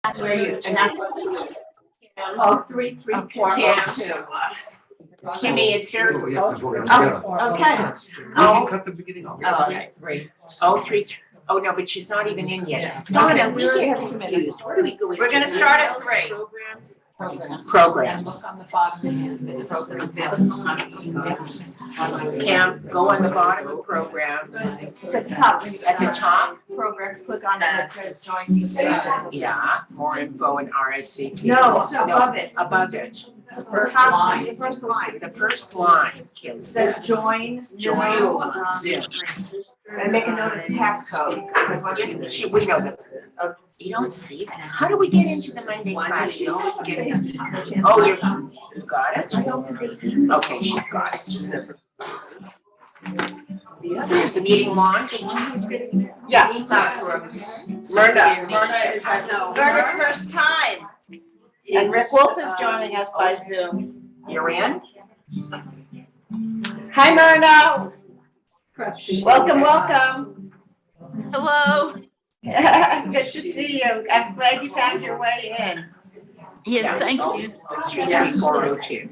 That's where you, and that's what this is. Oh, 3, 4, 2. Kimmy, it's your. Oh, yeah, 'cause we're gonna- Okay. We can cut the beginning off. Okay, 3. Oh, 3. Oh, no, but she's not even in yet. Donna, we were confused. Where do we go? We're gonna start at 3. Programs. On the bottom. Cam, go on the bottom of programs. It's at the top. At the top? Programs, click on it, it says join me. Yeah, more info and RSVP. No, above it. Above it. The first line. The first line. The first line, Kim It says says. join. Join Zoom. And make a note of the passcode. because once you- We know that. You don't see that. How do we get into the Monday class? You always get it. Oh, you got it? Okay, she's got it. Is the meeting launched? Yeah. Myrna is Myrna's first time. And Rick Wolf is joining us by Zoom. You're in? Hi, Myrna. Welcome, welcome. Hello. Good to see you. I'm glad you found your way in. Yes, thank you. 33402.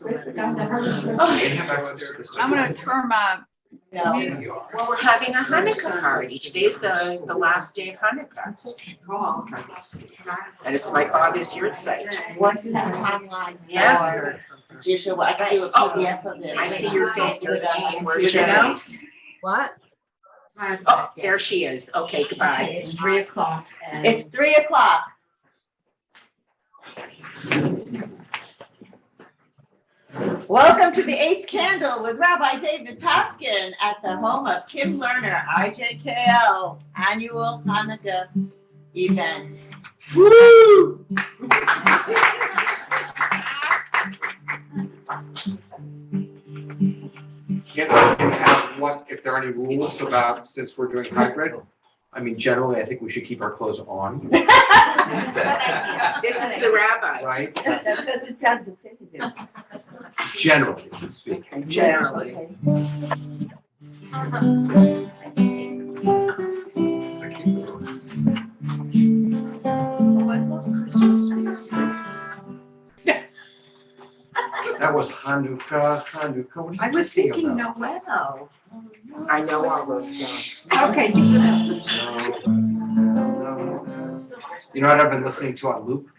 They have access to this. I'm gonna turn my, No. Well, we're having a Hanukkah party. Today's the last day of Hanukkah. And it's my father's yurt site. What is the timeline? Yeah. Just so I can do a PDF of it. I see your name. Where's your house? What? Oh, there she is. Okay, goodbye. It's 3 o'clock. It's 3 o'clock. Welcome to the 8th Candle with Rabbi David Paskin at the home of Kim Lerner, IJKL annual Hanukkah event. Woo! Can I ask what, if there are any rules about, since we're doing hybrid? I mean, generally, I think we should keep our clothes on, This is the rabbi. right? That's because it sounds definitive. Generally speaking. Generally. That was Hanukkah. What are I you was talking thinking about? Noel. I know all those songs. Okay. No. You know what I've been listening to on loop?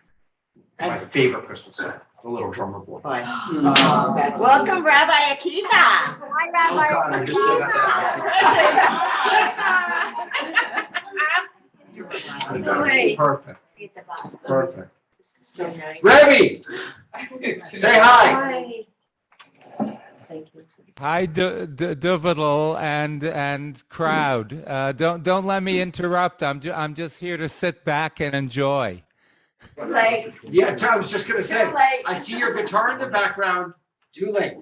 My favorite Christmas song, The Little Drummer Boy. Oh, that's Welcome, Rabbi Akiva. hi, Oh God, I just said that. Great. Perfect, perfect. so nice. Rabbi, say hi. Hi, Duvidal and crowd. Don't let me interrupt. I'm just here to sit back and enjoy. Late. Yeah, I was just gonna say, Too late. I see your guitar in the background, too late.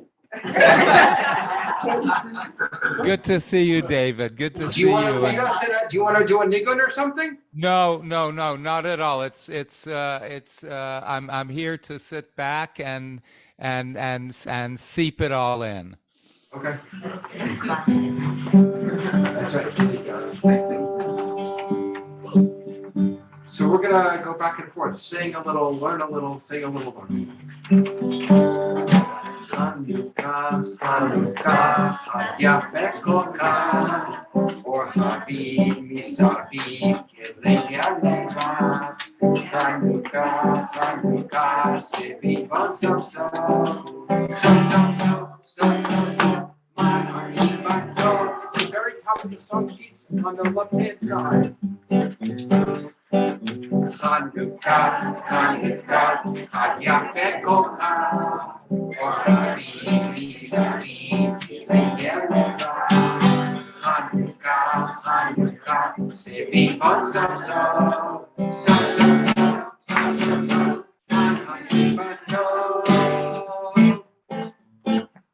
Good to see you, David. Good to Do see you wanna you. lead us in do you wanna do a nigun or something? No, not at all. I'm here to sit back and seep it all in. Okay. That's right. So we're gonna go back and forth, sing a little, learn a little, sing a little, learn. Hanukkah, Hanukkah, Yafekoka, or Habib, Misabib, Keleyaneva, Hanukkah, Hanukkah, Sibi, Bon, so, my heart is back, so. It's the very top of the song sheets on the left-hand side. Hanukkah, Hanukkah, Yafekoka, or Habib, Misabib, Keleyaneva, Hanukkah, Hanukkah, Sibi, Bon, so, my heart is back, so.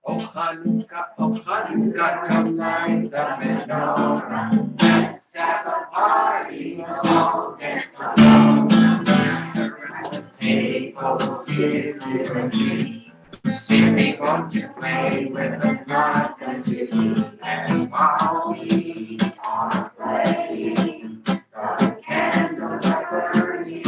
Oh Hanukkah, come light the menorah. Let's have a party, all dance around. Around the table, give it a treat. See people to play with the blood and to and while we are playing, the candles are burning.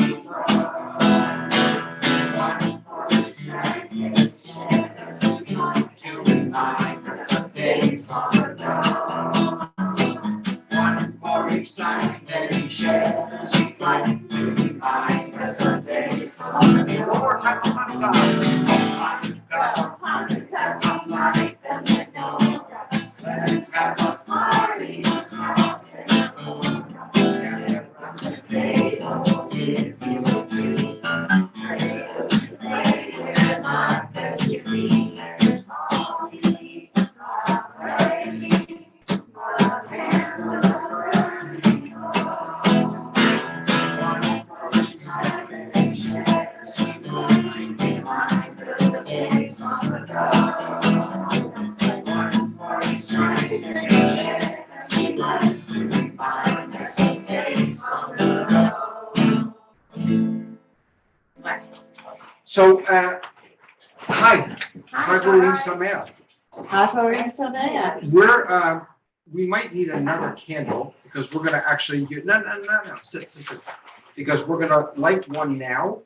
have a Hanukkah. Let's have a party. So, hi, Hanukkah Sameach. Hanukkah Sameach. We might need another candle because we're gonna actually get, no, sit. Because we're gonna light one now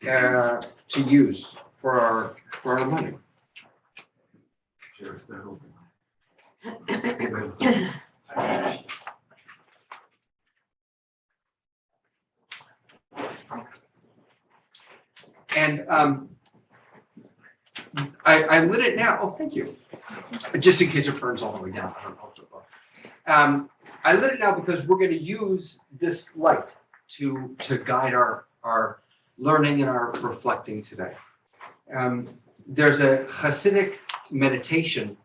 to use for our learning. And I lit it now. Oh, thank you. Just in case it burns all the way down. I don't know. I lit it now because we're going to use this light to guide our learning and our reflecting today. There's a Hasidic meditation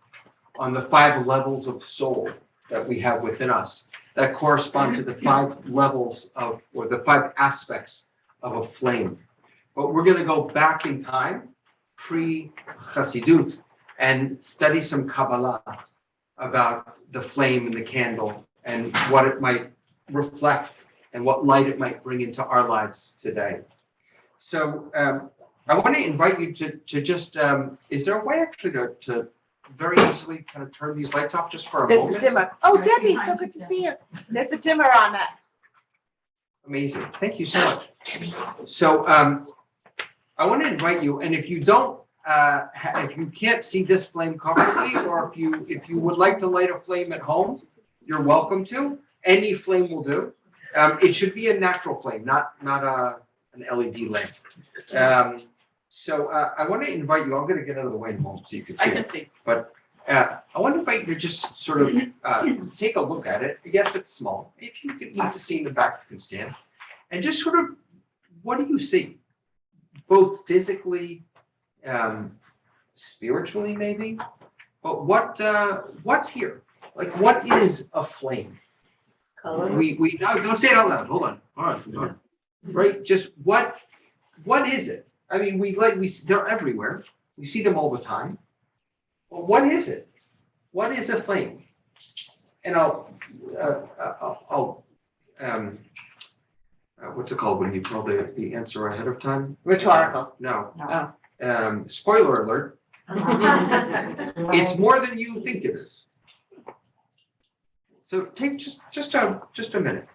on the 5 levels of soul that we have within us that correspond to the 5 levels of, or the 5 aspects of a flame. But we're going to go back in time, pre-Chassidut, and study some Kabbalah about the flame and the candle and what it might reflect and what light it might bring into our lives today. So I want to invite you to just, is there a way actually to very easily kind of turn these lights off just for a There's moment? a dimmer. Oh, Debbie, so good to see you. There's a dimmer on that. Amazing. Thank you so much. So I want to invite you, and if you don't, if you can't see this flame comfortably, or if you would like to light a flame at home, you're welcome to. Any flame will do. It should be a natural flame, not an LED lamp. So I want to invite you. I'm going to get out of the way in a moment so you can see it. see. But I want to invite you to just sort of take a look at it. Yes, it's small. If you need to see in the back, you can stand. And just sort of, what do you see? Both physically, spiritually, maybe. But what's here? Like, what is a flame? Color. We no, don't say it out loud. Hold on. Right? Just what is it? I mean, they're everywhere. We see them all the time. But what is it? What is a flame? And I'll what's it called when you tell the answer ahead of time? Rhetorical. No. Oh. Spoiler alert. It's more than you think it is. So take just a minute.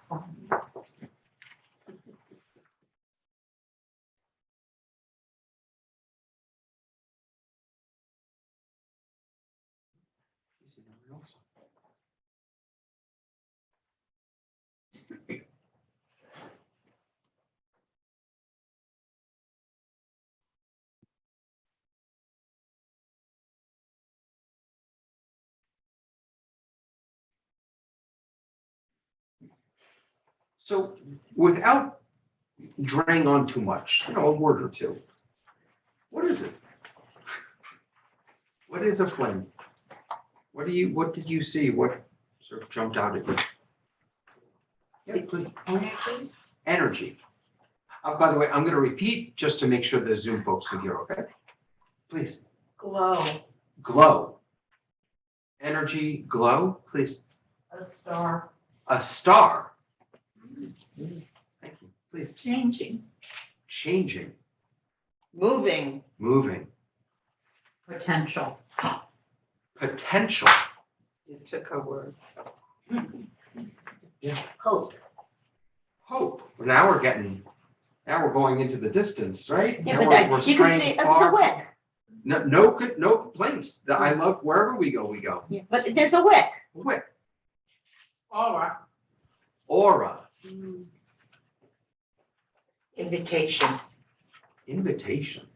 So without draying on too much, a word or two. What is it? What is a flame? What did you see? What sort of jumped out at you? Yeah, please. Energy. By the way, I'm going to repeat just to make sure the Zoom folks can hear, okay? Please. Glow. Energy, glow, please. A star. A star. Thank you. Please. Changing. Moving. Potential. Potential. You took a word. Yeah. Hope. Hope. Well, now we're going into the distance, right? Yeah, Now but we're you can see straying it's a far. wick. No complaints. I love wherever we go. Yeah, but there's a wick. Wick. Aura. Aura. Invitation. Invitation.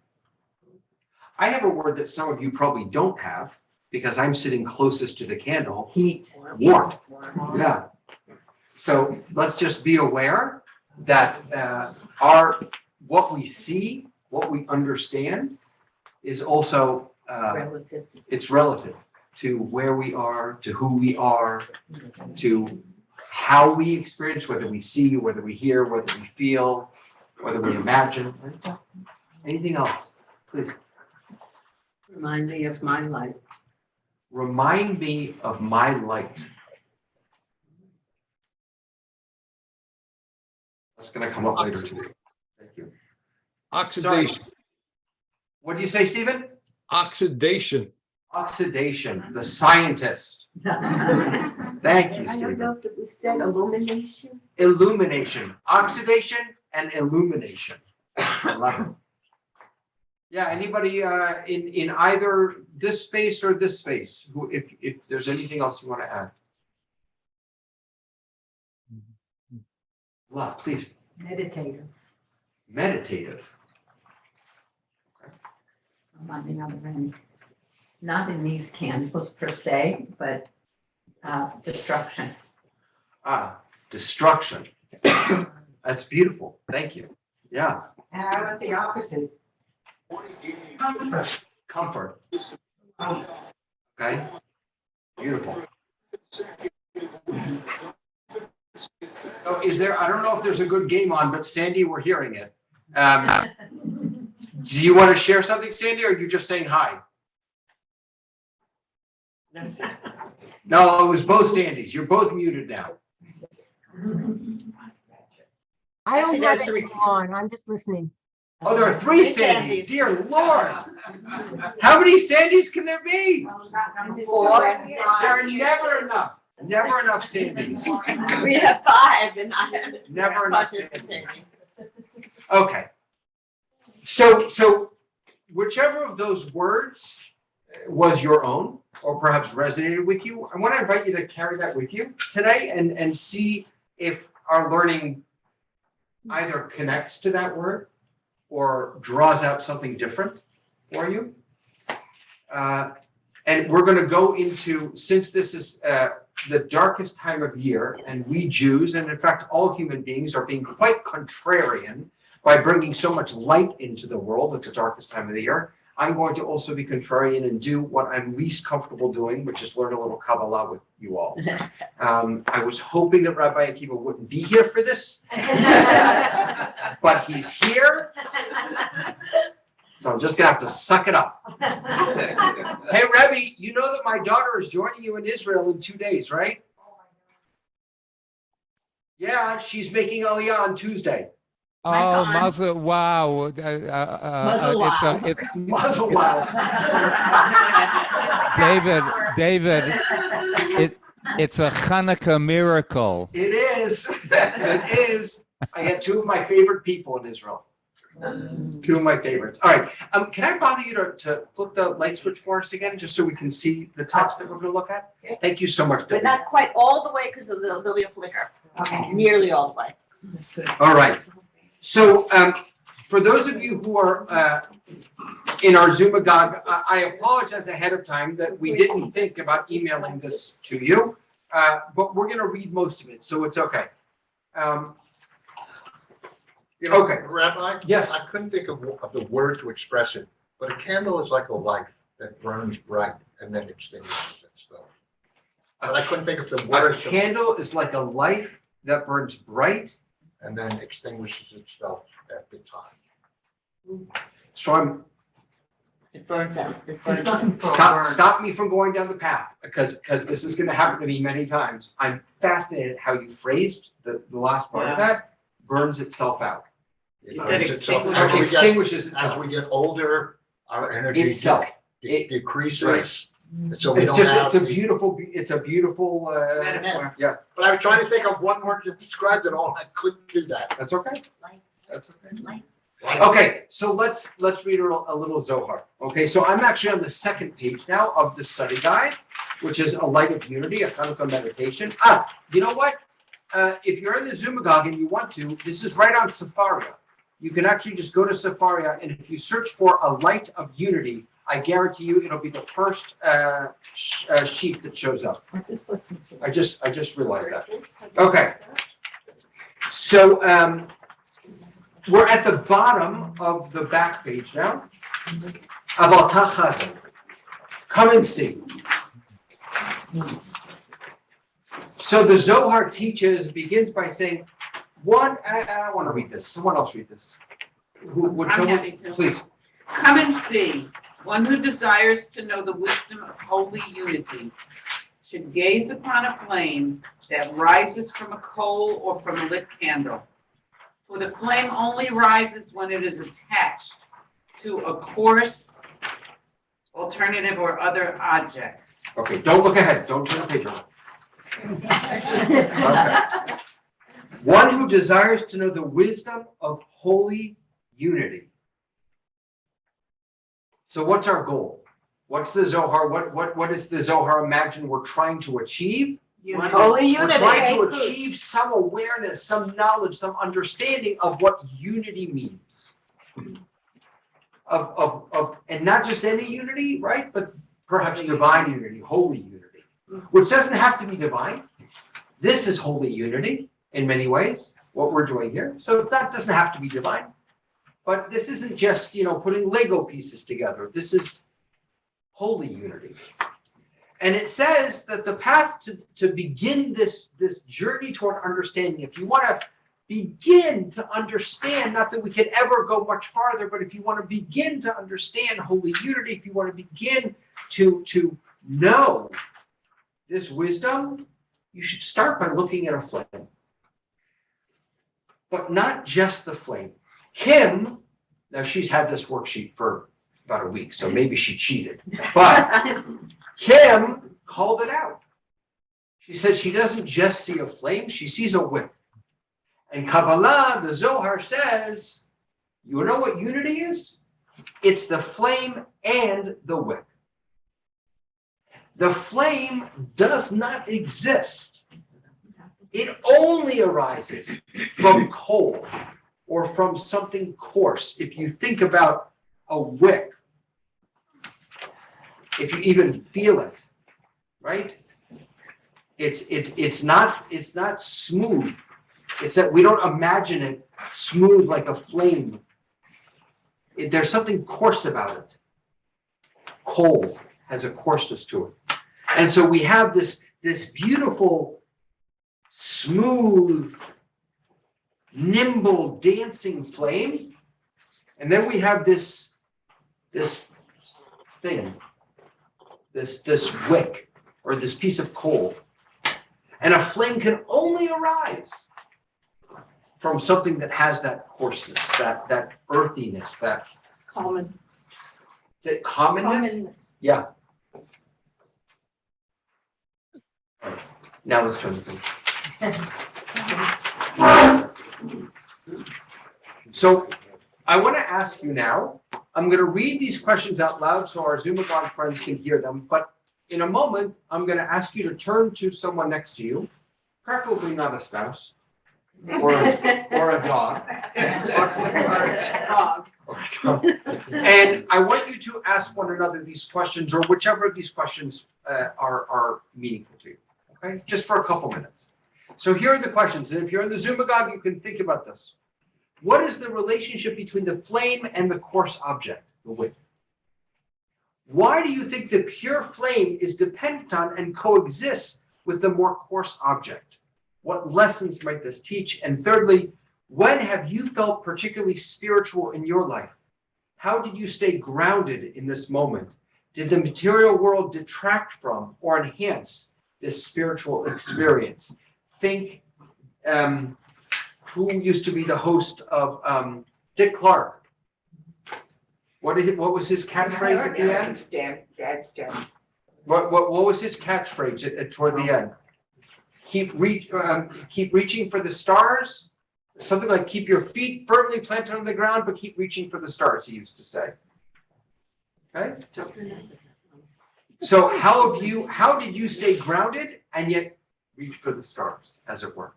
I have a word that some of you probably don't have because I'm sitting closest to the candle. Heat. Warmth. Yeah. So let's just be aware that what we see, what we understand is also, Relative. it's relative to where we are, to who we are, to how we experience, whether we see, whether we hear, whether we feel, whether we imagine. Anything else, please? Remind me of my life. Remind me of my light. That's going to come up later today. Thank you. Oxidation. What do you say, Stephen? Oxidation. Oxidation, the scientist. Thank you, I don't Stephen. know if it was said illumination. Illumination, oxidation and illumination. I love it. Yeah, anybody in either this space or this space, who, if there's anything else you want to add? Love, please. Meditative. Meditative. On the other end. Not in these candles per se, but destruction. Destruction. That's beautiful. Thank you. Yeah. And how about the opposite? Comfort. Okay. Beautiful. So is there, I don't know if there's a good game on, but Sandy, we're hearing it. Do you want to share something, Sandy, or are you just saying hi? No, it was both Sandys. You're both muted now. I Actually, don't have there's anything on. I'm just listening. Oh, there are three Three Sandys. Sandys. Dear Lord. How many Sandys can there be? Four. There are never enough. Never enough Sandys. We have 5 and I have Never enough Sandys. participating. Okay. So whichever of those words was your own or perhaps resonated with you, I want to invite you to carry that with you today and see if our learning either connects to that word or draws out something different for you. And we're going to go into, since this is the darkest time of year, and we Jews, and in fact all human beings, are being quite contrarian by bringing so much light into the world at the darkest time of the year, I'm going to also be contrarian and do what I'm least comfortable doing, which is learn a little Kabbalah with you all. I was hoping that Rabbi Akiva wouldn't be here for this, but he's here, so I'm just gonna have to suck it up. Hey, Rabbi, you know that my daughter is joining you in Israel in 2 days, right? Yeah, she's making Aliyah on Tuesday. Oh, Mazel, wow. Mazel wow. Mazel wow. David, it's a Hanukkah miracle. It is. It is. I had 2 of my favorite people in Israel. 2 of my favorites. All right. Can I bother you to flip the light switch for us again, just so we can see the text that we're going to look at? Thank you so much, But David. not quite all the way because there'll be a flicker. Okay. Nearly all the way. All right. So for those of you who are in our Zoomagogue, I apologize ahead of time that we didn't think about emailing this to you, but we're going to read most of it, so it's okay. You know, Okay. Rabbi? Yes. I couldn't think of the word to express it, but a candle is like a light that burns bright and then extinguishes itself. But I couldn't think of the A word candle is like a light that burns bright. and then extinguishes itself after time. So It burns out. It burns out. stop me from going down the path because this is going to happen to me many times. I'm fascinated how you phrased the last part of that. Burns itself out. It Instead burns of itself. Extinguishes As itself. we get older, our energy Itself. decreases. And so we It's don't just, have it's a beautiful, Metaphor. yeah, But I was trying to think of one word to describe it all. I couldn't do that. that's okay. That's okay. Light. Okay, so let's read a little Zohar. Okay, so I'm actually on the second page now of the study guide, which is a light of unity, a Hanukkah meditation. You know what? If you're in the Zoomagogue and you want to, this is right on Sefaria. you can actually just go to Safaria, and if you search for a light of unity, I guarantee you it'll be the first sheet that shows up. I just realized that. Okay. So we're at the bottom of the back page now. Aval Tachazin. Come and see. So the Zohar begins by saying, I don't want to read this. Someone else read this. Would I'm someone, happy to. please. Come and see. One who desires to know the wisdom of holy unity should gaze upon a flame that rises from a coal or from a lit candle. For the flame only rises when it is attached to a coarse, alternative, or other object. Okay, don't look ahead. Don't turn the page around. Okay. One who desires to know the wisdom of holy unity. So what's our goal? What's the Zohar? What is the Zohar imagine we're trying to achieve? Holy We're unity. trying to achieve some awareness, some knowledge, some understanding of what unity means. And not just any unity, right? But perhaps divine unity, holy unity, which doesn't have to be divine. This is holy unity in many ways, what we're doing here. So that doesn't have to be divine. But this isn't just, putting Lego pieces together. This is holy unity. And it says that the path to begin this journey toward understanding, if you want to begin to understand, not that we can ever go much farther, but if you want to begin to understand holy unity, if you want to begin to know this wisdom, you should start by looking at a flame. But not just the flame. Kim, now she's had this worksheet for about a week, so maybe she cheated. But Kim called it out. She said she doesn't just see a flame, she sees a wick. And Kabbalah, the Zohar says, you know what unity is? It's the flame and the wick. The flame does not exist. It only arises from coal or from something coarse. If you think about a wick, if you even feel it, right? It's not smooth. It's that we don't imagine it smooth like a flame. There's something coarse about it. Coal has a coarseness to it. And so we have this beautiful, smooth, nimble, dancing flame. And then we have this thing, this wick, or this piece of coal. And a flame can only arise from something that has that coarseness, that earthiness, that Common. is it commonness? Yeah. All right. Now let's turn the page. So I want to ask you now, I'm going to read these questions out loud so our Zoom-a-thon friends can hear them, but in a moment, I'm going to ask you to turn to someone next to you, preferably not a spouse, or a dog. And I want you to ask one another these questions, or whichever of these questions are meaningful to you, okay? Just for a couple minutes. So here are the questions, and if you're in the Zoom-a-gog, you can think about this. What is the relationship between the flame and the coarse object, the wick? Why do you think the pure flame is dependent on and coexists with the more coarse object? What lessons might this teach? And thirdly, when have you felt particularly spiritual in your life? How did you stay grounded in this moment? Did the material world detract from or enhance this spiritual experience? Think, who used to be the host of Dick Clark? What was his catchphrase at the end? Dad's dead. What was his catchphrase toward the end? Keep reaching for the stars. Something like keep your feet firmly planted on the ground, but keep reaching for the stars, he used to say. Okay? So how did you stay grounded and yet reach for the stars, as it were?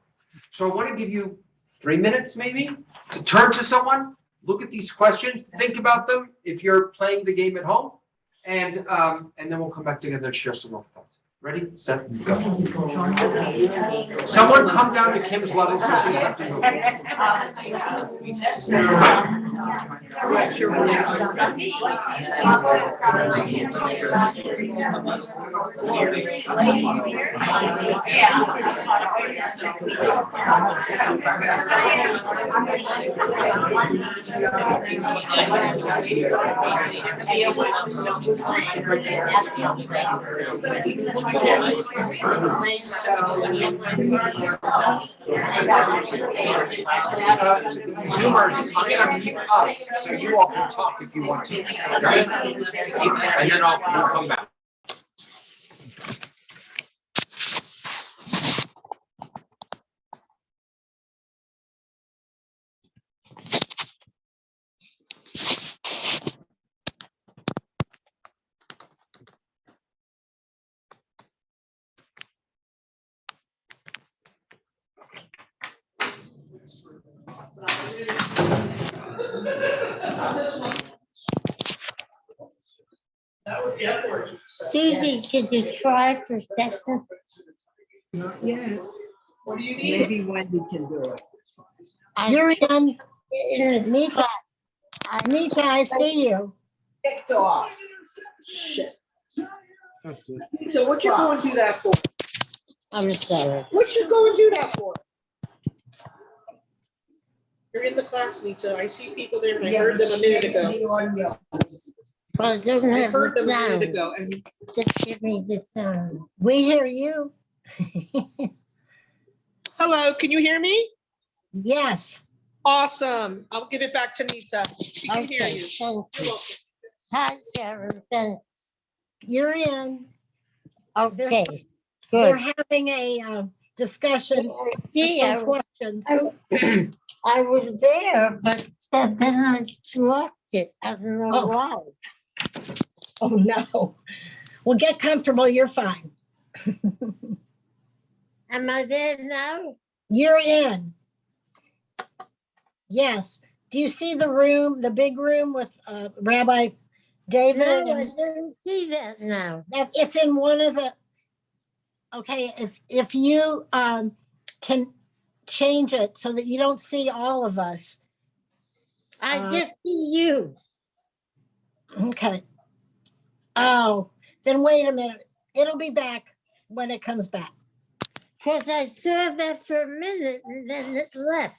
So I want to give you 3 minutes maybe to turn to someone look at these questions, think about them if you're playing the game at home, and then we'll come back together and share some more thoughts. Ready, set, go. Someone come down to Kim's level so she doesn't have to move. Zoomers, I'm gonna mute us so you all can talk if you want to. Okay? And then we'll come back. Susie, could you try for a second? Yeah. What do you need? Maybe Wendy can do it. You're in. In the class. Nita, I see you. Kicked off. Shit. So what you going to do that for? I'm sorry. What you going to do that for? You're in the class, Nita. I see people there, and I heard them a minute ago. Well, it doesn't I have heard the them a minute sound. ago, and Just give me the sound. We hear you. hello, can you hear me? Yes. Awesome. I'll give it back to Nita. She can hear Okay, you. thank You're you. welcome. Hi, Sharon, thanks. You're in. Okay, They're good. having a discussion. See, and questions. I was there, but then I lost it. I don't know Oh. why. Oh, no. Well, get comfortable. You're fine. Am I there now? You're in. Yes. Do you see the room, the big room with Rabbi David? No, I and didn't see that now. that it's in one of the, okay, if you can change it so that you don't see all of us. I Uh, just see you. Okay. Oh, then wait a minute. It'll be back when it comes back. Because I saw that for a minute and then it left.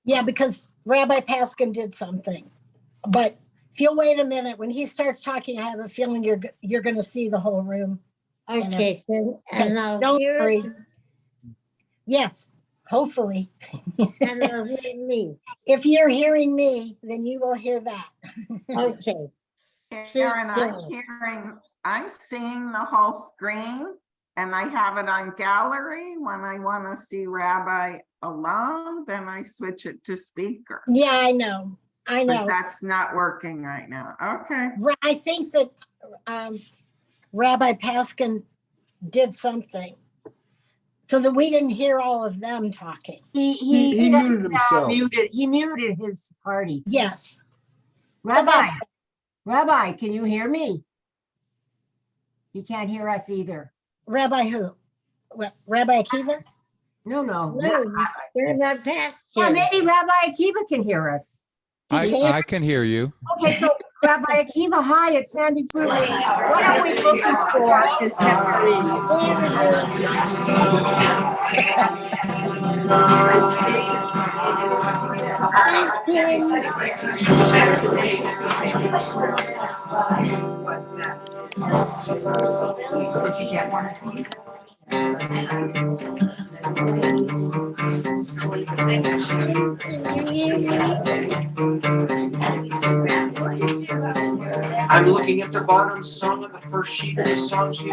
Yeah, because Rabbi Paskin did something. But if you'll wait a minute, when he starts talking, I have a feeling you're going to see the whole room. Okay, and I'll Don't hear worry. it Yes, hopefully. and they'll hear me. If you're hearing me, then you will hear that. Okay. Karen, Sure. I'm seeing the whole screen and I have it on gallery. When I want to see Rabbi alone, then I switch it to speaker. Yeah, I know. I But know. that's not working right now. Okay. I think that Rabbi Paskin did something so that we didn't hear all of them talking. He muted himself. He muted his party. Yes. Rabbi, can you hear me? He can't hear us either. Rabbi who? What, Rabbi Akiva? No. No, Rabbi Paskin. Or maybe Rabbi Akiva can hear us. I can hear you. Okay, so Rabbi Akiva, hi, it's Sandy Fruit. What are we looking for is I'm looking at the bottom song of the first sheet of the song sheet.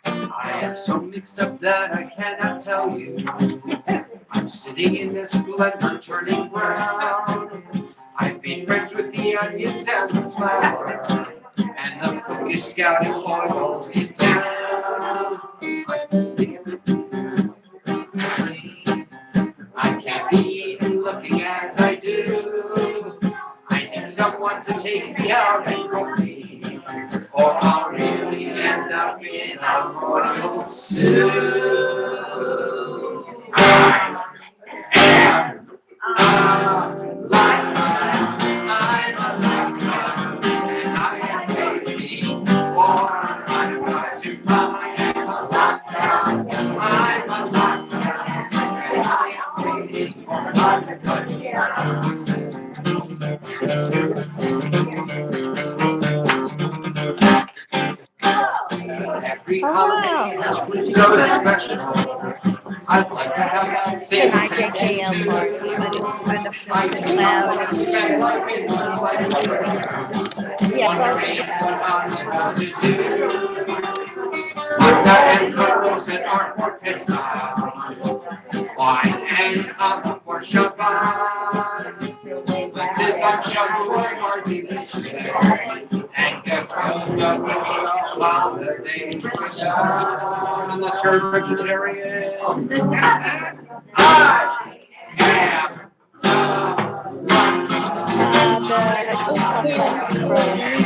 I am so mixed up that I cannot tell you. I'm sitting in this blender turning brown. I've been friends with the onions and the flour, and the cook is scouting oil in town. I can't be eating the working as I do. I need someone to take me out and cook me, or I'll really end up in a royal stew. I am a lifetime, I'm a lifetime, and I am waiting for Hanukkah to come. I am a lifetime, I'm a lifetime, and I am waiting for Hanukkah to come. Every holiday has been so special. I'd like to have that same An IJKL party, but it was kind of loud and disturbing. Yes, Wondering what I'm supposed to do. Matzah and kugels and art for Pesach. Wine and kava for Shabbat. Lenses on Shavuot are delicious. And gefilte with holidays. Unless you're a vegetarian.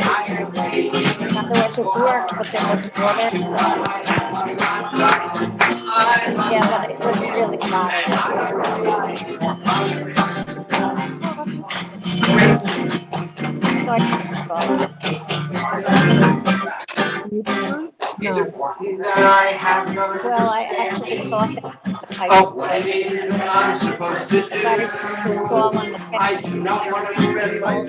I am in other words, it worked, but there was water. Yeah, but it was really It's important that I have no well, I actually thought that of what it is that I'm supposed to do. I do not want to spend my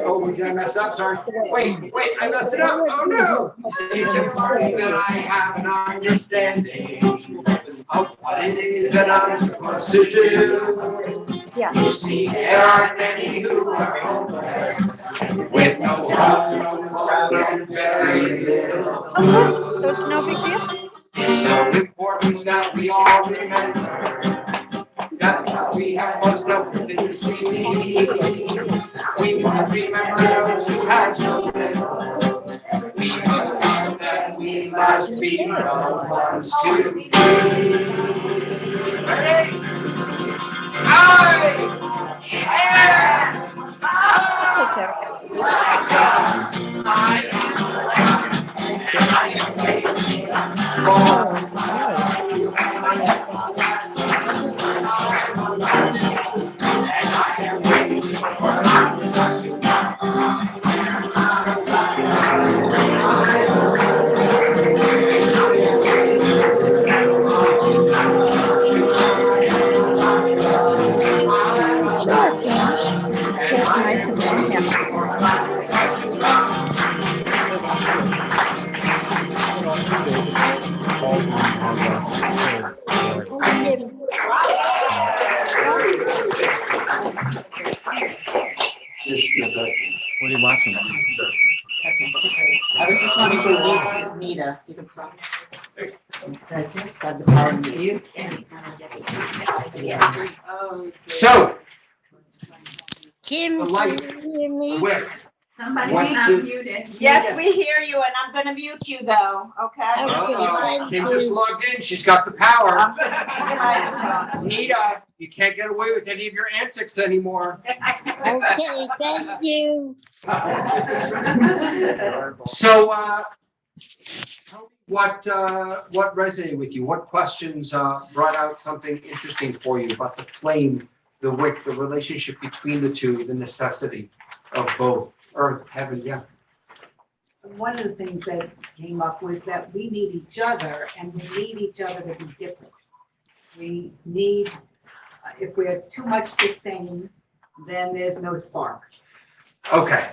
oh, did I mess up? Sorry. Wait, I messed it up. Oh no. It's important that I have an understanding of what it is that I'm supposed to do. Yeah. You see, there are many who are homeless, with no house, no clothes, and very little food. Oh, good. So it's no big deal. It's so important that we all remember that we have most of the things we need. We must remember those who have so little. We must know that we must be the ones to be. Ready? I It's nice and warm here. What are you watching? I was just wanting to meet Nita. Got the power to you. So, Kim, the light, can you hear me? wick. Somebody's What not did- muted. Yes, we hear you, and I'm gonna mute you though, okay? Uh-oh, Kim just logged in, she's got the power. I'm gonna keep the microphone. Nita, you can't get away with any of your antics anymore. Okay, thank you. So, tell me what resonated with you? What questions brought out something interesting for you about the flame, the wick, the relationship between the two, the necessity of both earth, heaven, yeah. One of the things that came up was that we need each other, and we need each other to be different. We need, if we're too much the same, then there's no spark. Okay.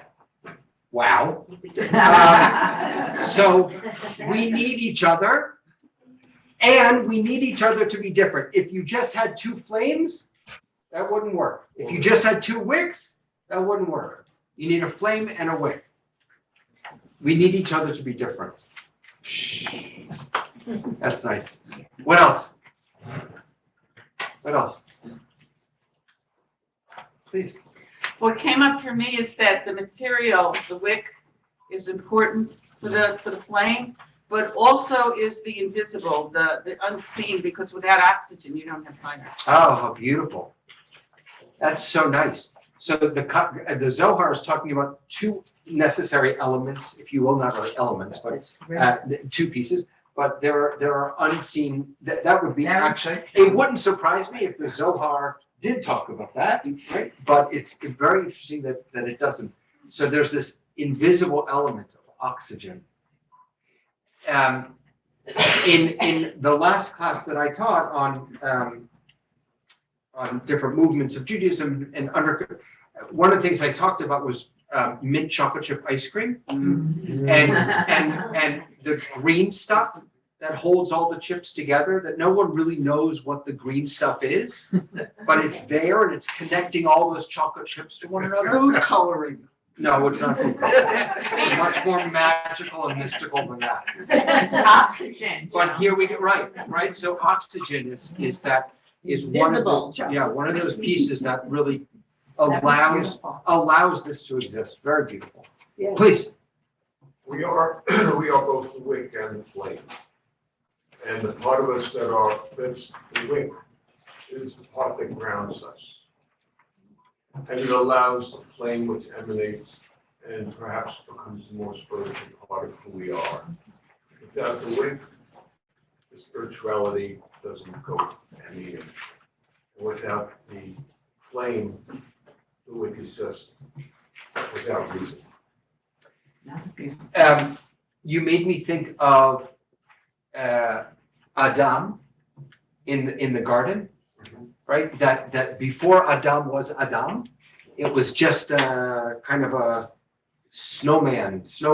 Wow. So we need each other, and we need each other to be different. If you just had two flames, that wouldn't work. If you just had two wicks, that wouldn't work. You need a flame and a wick. We need each other to be different. That's nice. What else? What else? Please. What came up for me is that the material, the wick, is important for the flame, but also is the invisible, the unseen, because without oxygen, you don't have fire. Oh, how beautiful. That's so nice. So the Zohar is talking about two necessary elements, if you will, not really elements, but two pieces. But there are unseen, that would be actually, it wouldn't surprise me if the Zohar did talk about that, right? But it's very interesting that it doesn't. So there's this invisible element of oxygen. In the last class that I taught on different movements of Judaism and one of the things I talked about was mint chocolate chip ice cream and the green stuff that holds all the chips together, that no one really knows what the green stuff is, but it's there and it's connecting all those chocolate chips to one another. Food coloring. No, it's not food coloring. It's much more magical and mystical than that. It's oxygen. But here we get right. So oxygen is Visible. one of those pieces that really allows this to exist. Very beautiful. Yeah. Please. We are both the wick and the flame. And the part of us that's the wick is the part that grounds us. And it allows the flame which emanates and perhaps becomes the more spiritual part of who we are. Without the wick, the spirituality doesn't go any in. And without the flame, the wick is just without reason. You made me think of Adam in the garden, right? That before Adam was Adam, it was just kind of a snow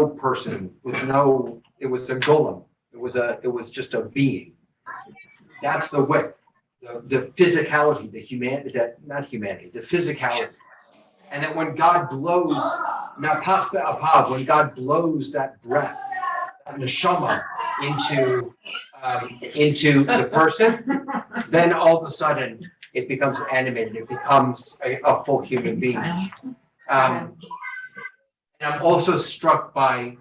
person with it was a golem. It was just a being. That's the wick, the physicality, the physicality. And that when God blows, when God blows that breath, that neshama into the person, then all of a sudden it becomes animated. It becomes a full human being. And I'm also struck by,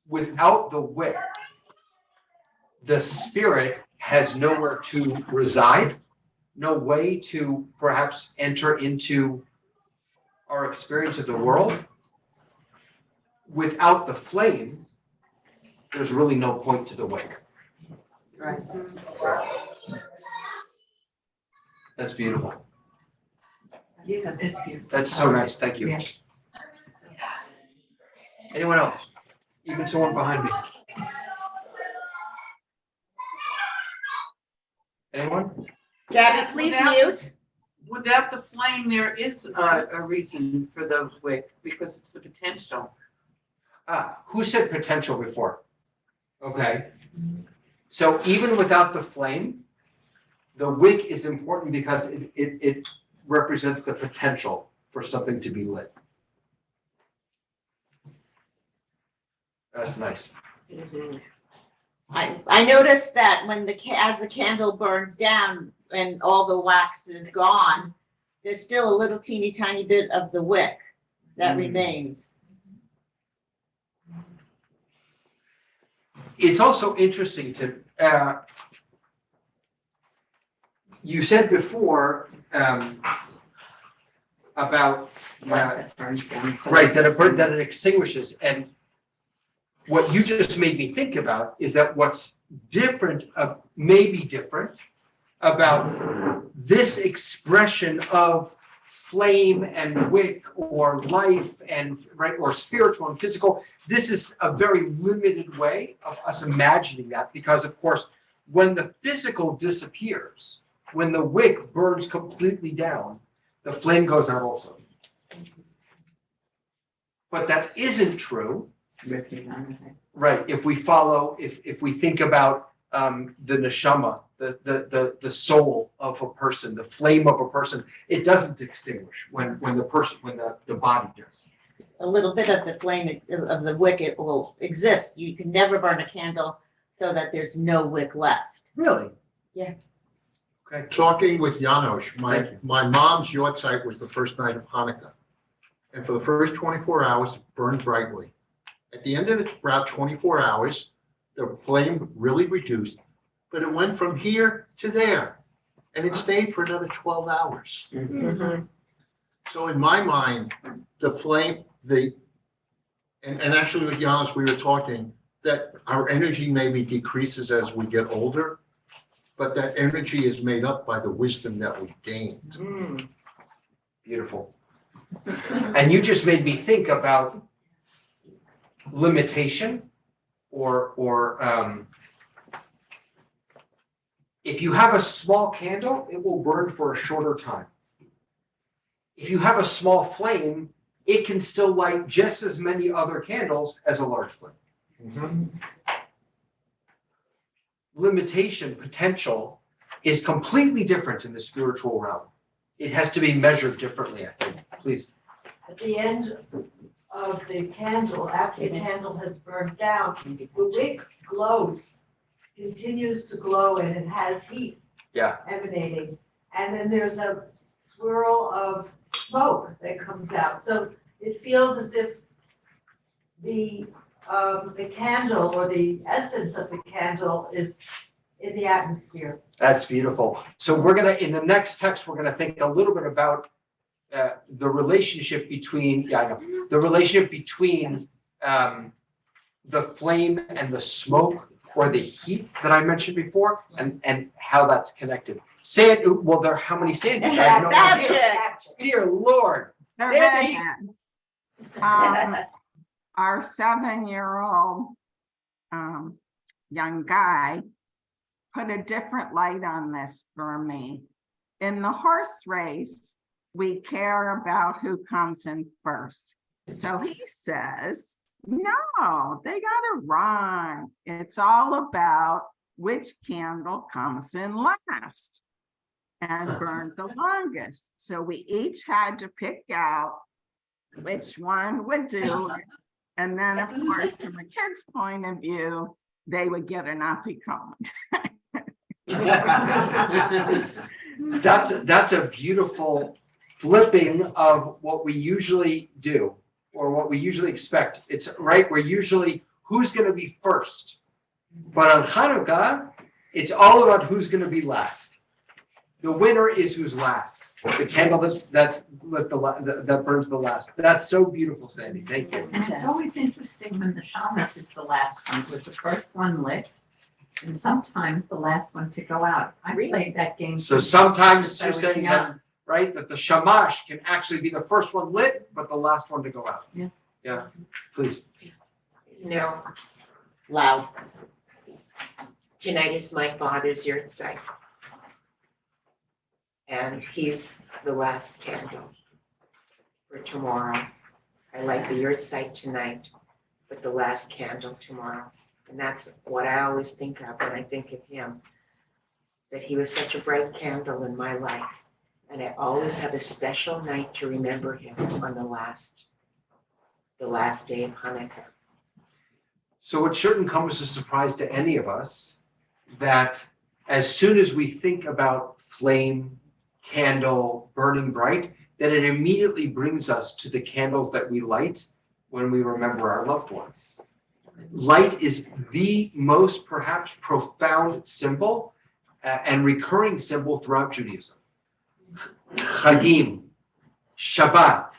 without the wick, the spirit has nowhere to reside, no way to perhaps enter into our experience of the world. Without the flame, there's really no point to the wick. Right. That's beautiful. Yeah, that's beautiful. That's so nice. Thank you. Yeah. Anyone else? Even someone behind me. Anyone? Gabby, please mute. Without the flame, there is a reason for the wick, because it's the potential. Who said potential before? Okay. So even without the flame, the wick is important because it represents the potential for something to be lit. That's nice. I noticed that when as the candle burns down and all the wax is gone, there's still a little teeny tiny bit of the wick that remains. It's also interesting to, you said before about, right, that it extinguishes. And what you just made me think about is that what's different, maybe different, about this expression of flame and wick or life and right or spiritual and physical. This is a very limited way of us imagining that, because of course, when the physical disappears, when the wick burns completely down, the flame goes out also. But that isn't true. Right. If we follow, if we think about the neshama, the soul of a person, the flame of a person, it doesn't extinguish when the body does. A little bit of the flame of the wick, it will exist. You can never burn a candle so that there's no wick left. Really? Yeah. Okay. Talking with Janosch, my mom's yahrzeit was the first night of Hanukkah. And for the first 24 hours, it burned brightly. At the end of about 24 hours, the flame really reduced, but it went from here to there. and it stayed for another 12 hours. Mhm. So in my mind, the flame, and actually with Giannis, we were talking that our energy maybe decreases as we get older, but that energy is made up by the wisdom that we gained. Beautiful. And you just made me think about limitation or if you have a small candle, it will burn for a shorter time. If you have a small flame, it can still light just as many other candles as a large flame. Limitation, potential, is completely different in the spiritual realm. It has to be measured differently, I think. Please. At the end of the candle, after the candle has burned down, the wick glows, continues to glow, and it has heat emanating. And then there's a swirl of smoke that comes out. So it feels as if the candle or the essence of the candle is in the atmosphere. That's beautiful. So we're gonna, in the next text, we're gonna think a little bit about the relationship between, the relationship between the flame and the smoke or the heat that I mentioned before, and how that's connected. Well, there are how many Sandys? I have no idea. Dear Lord. Sandy. Our 7-year-old young guy put a different light on this for me. In the horse race, we care about who comes in first. So he says, no, they gotta run. It's all about which candle comes in last and burn the longest. So we each had to pick out which one would do it. And then, of course, from a kid's point of view, they would get an afikoman. That's a beautiful flipping of what we usually do or what we usually expect. It's right. We're usually who's going to be first, but on Hanukkah, it's all about who's going to be last. The winner is who's last. The candle that burns the last. That's so beautiful, Sandy. Thank you. And it's always interesting when the shamus is the last one, was the first one lit, and sometimes the last one to go out. I played that game. So sometimes you're since I was saying young. that, right, that the shamash can actually be the first one lit, but the last one to go out. Yeah. Yeah, please. No, loud. Tonight is my father's yahrzeit. And he's the last candle for tomorrow. I light the yahrzeit tonight, but the last candle tomorrow. And that's what I always think of when I think of him, that he was such a bright candle in my life. And I always have a special night to remember him on the last day of Hanukkah. So it shouldn't come as a surprise to any of us that as soon as we think about flame, candle, burning bright, that it immediately brings us to the candles that we light when we remember our loved ones. Light is the most perhaps profound symbol and recurring symbol throughout Judaism. Chagim, Shabbat,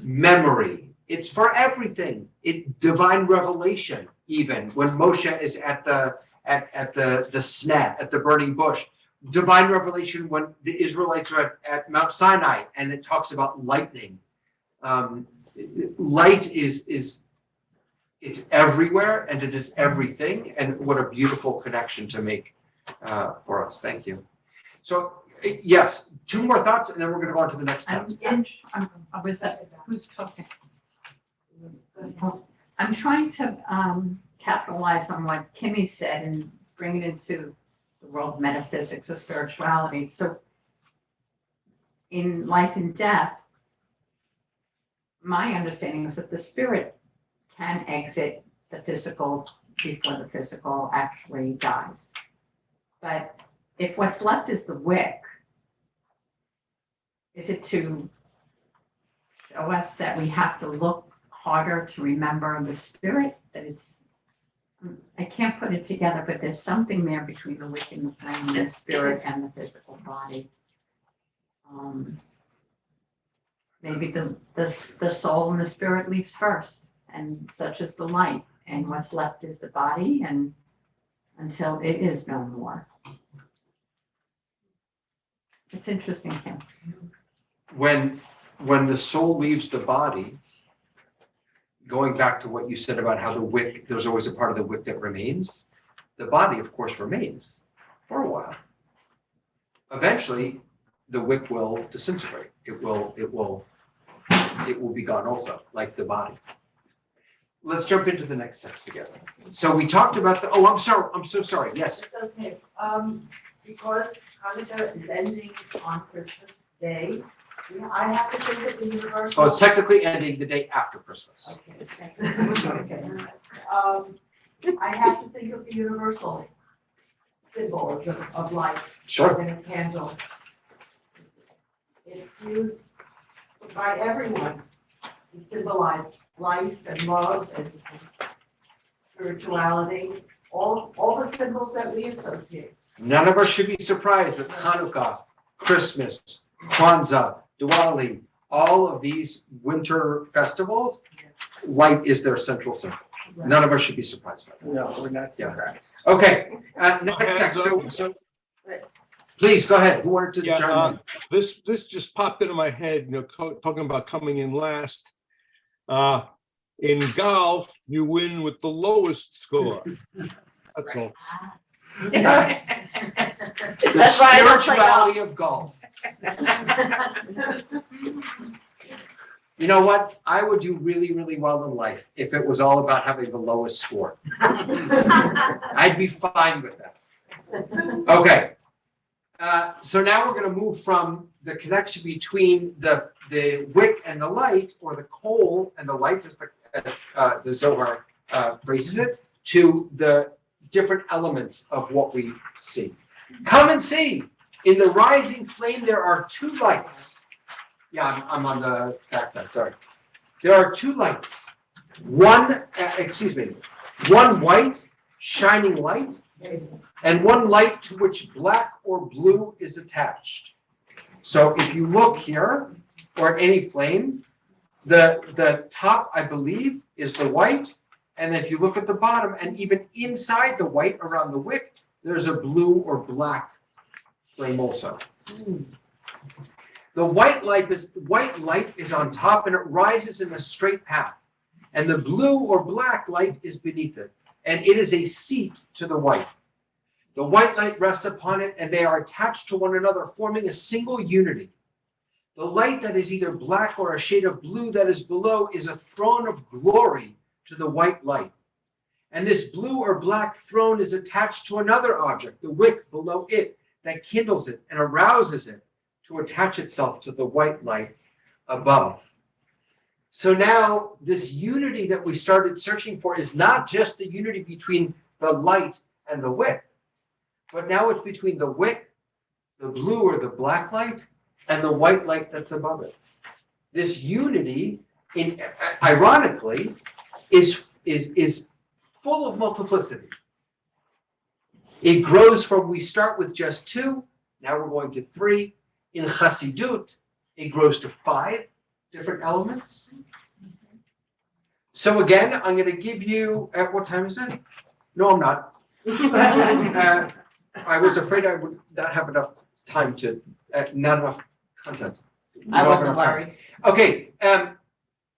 memory. It's for everything. Divine revelation, even when Moshe is at the sneh, at the burning bush. Divine revelation when the Israelites are at Mount Sinai, and it talks about lightning. Light is it's everywhere, and it is everything. And what a beautiful connection to make for us. Thank you. So yes, 2 more thoughts, and then we're going to go on to the next text. Who's talking? I'm trying to capitalize on what Kimmy said and bring it into the world of metaphysics or spirituality. So in life and death, my understanding is that the spirit can exit the physical before the physical actually dies. But if what's left is the wick, is it to show us that we have to look harder to remember the spirit? That it's, I can't put it together, but there's something there between the wick and the flame, the spirit and the physical body. Maybe the soul and the spirit leaves first, and such is the light, and what's left is the body, and until it is no more. It's interesting, Kim. When the soul leaves the body, going back to what you said about how the wick, there's always a part of the wick that remains. The body, of course, remains for a while. Eventually, the wick will disintegrate. It will be gone also, like the body. Let's jump into the next steps together. So we talked about the, I'm so sorry, yes. It's okay, because Hanukkah is ending on Christmas Day, I have to think of the universal. Oh, it's technically ending the day after Christmas. Okay, okay. I have to think of the universal symbolism of life. Sure. In a candle. It's used by everyone to symbolize life and love and spirituality, all the symbols that we associate. None of us should be surprised that Hanukkah, Christmas, Kwanzaa, Diwali, all of these winter festivals, light is their central symbol. Right. None of us should be surprised by that. No, we're not surprised. Okay, next step. So please go ahead. Who wanted to chime in? This just popped into my head, talking about coming in last. In golf, you win with the lowest score. That's all. The That's why I don't play spirituality of golf. You know what? I would do really, really well in life if it was all about having the lowest score. I'd be fine with that. Okay. So now we're going to move from the connection between the wick and the light, or the coal and the light, as the Zohar phrases it, to the different elements of what we see. Come and see. In the rising flame, there are two lights. Yeah, I'm on the backside, sorry. There are two lights. One white, shining light, and one light to which black or blue is attached. So if you look here, or at any flame, the top, I believe, is the white, and then if you look at the bottom, and even inside the white around the wick, there's a blue or black flame also. The white light is on top, and it rises in a straight path, and the blue or black light is beneath it, and it is a seat to the white. The white light rests upon it, and they are attached to one another, forming a single unity. The light that is either black or a shade of blue that is below is a throne of glory to the white light. And this blue or black throne is attached to another object, the wick below it, that kindles it and arouses it to attach itself to the white light above. So now this unity that we started searching for is not just the unity between the light and the wick, but now it's between the wick, the blue or the black light, and the white light that's above it. This unity, ironically, is full of multiplicity. It grows from, we start with just two, now we're going to three. In Chassidut, it grows to 5 different elements. So again, I'm going to give you, at what time is it? No, I'm not. I was afraid I would not have enough time to, not enough content. I wasn't worried. Okay,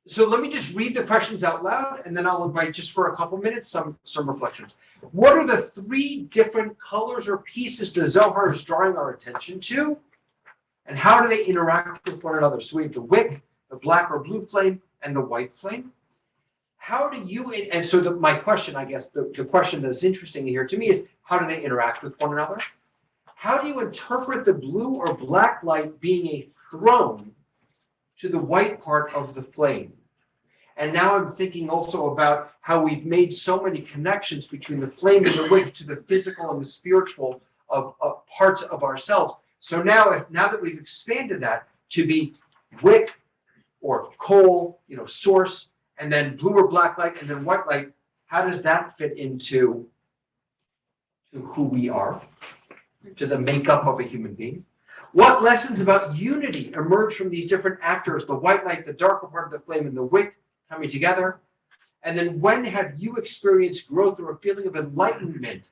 so let me just read the questions out loud, and then I'll invite, just for a couple minutes, some reflections. What are the 3 different colors or pieces the Zohar is drawing our attention to? And how do they interact with one another? So we have the wick, the black or blue flame, and the white flame. How do you, and so my question, I guess, the question that's interesting here to me is, how do they interact with one another? How do you interpret the blue or black light being a throne to the white part of the flame? And now I'm thinking also about how we've made so many connections between the flame and the wick to the physical and the spiritual of parts of ourselves. So now that we've expanded that to be wick or coal, source, and then blue or black light, and then white light, how does that fit into to who we are, to the makeup of a human being? What lessons about unity emerge from these different actors, the white light, the darker part of the flame, and the wick coming together? And then when have you experienced growth or a feeling of enlightenment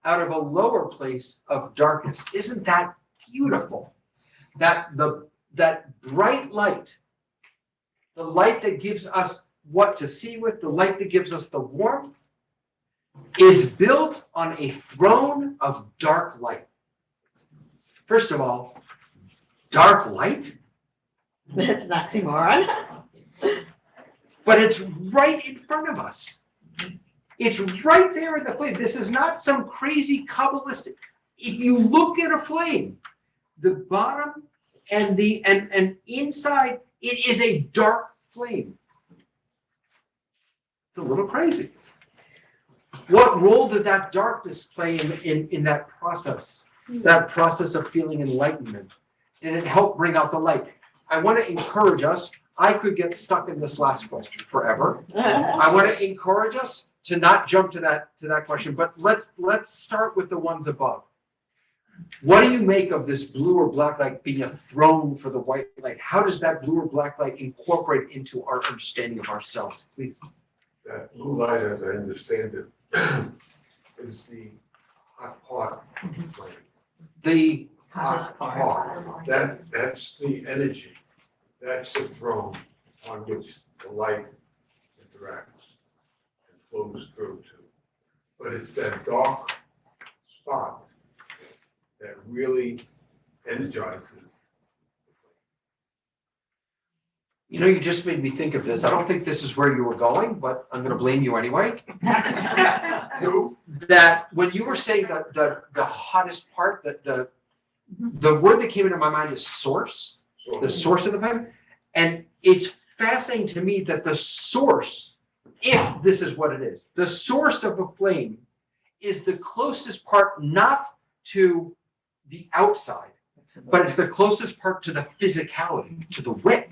out of a lower place of darkness? Isn't that beautiful? That bright light, the light that gives us what to see with, the light that gives us the warmth, is built on a throne of dark light. First of all, dark light? That's an oxymoron. But it's right in front of us. It's right there in the flame. This is not some crazy Kabbalistic. If you look at a flame, the bottom and and inside, it is a dark flame. It's a little crazy. What role did that darkness play in that process of feeling enlightenment? Did it help bring out the light? I want to encourage us. I could get stuck in this last question forever. I want to encourage us to not jump to that question, but let's start with the ones above. What do you make of this blue or black light being a throne for the white light? How does that blue or black light incorporate into our understanding of ourselves? Please. That blue light, as I understand it, is the hot part of the flame. The hot part. That's the energy. That's the throne on which the light interacts and flows through to. But it's that dark spot that really energizes. You know, you just made me think of this. I don't think this is where you were going, but I'm going to blame you anyway. That when you were saying the hottest part, the word that came into my mind is source, the source of the flame. And it's fascinating to me that the source, if this is what it is, the source of a flame is the closest part not to the outside, but it's the closest part to the physicality, to the wick.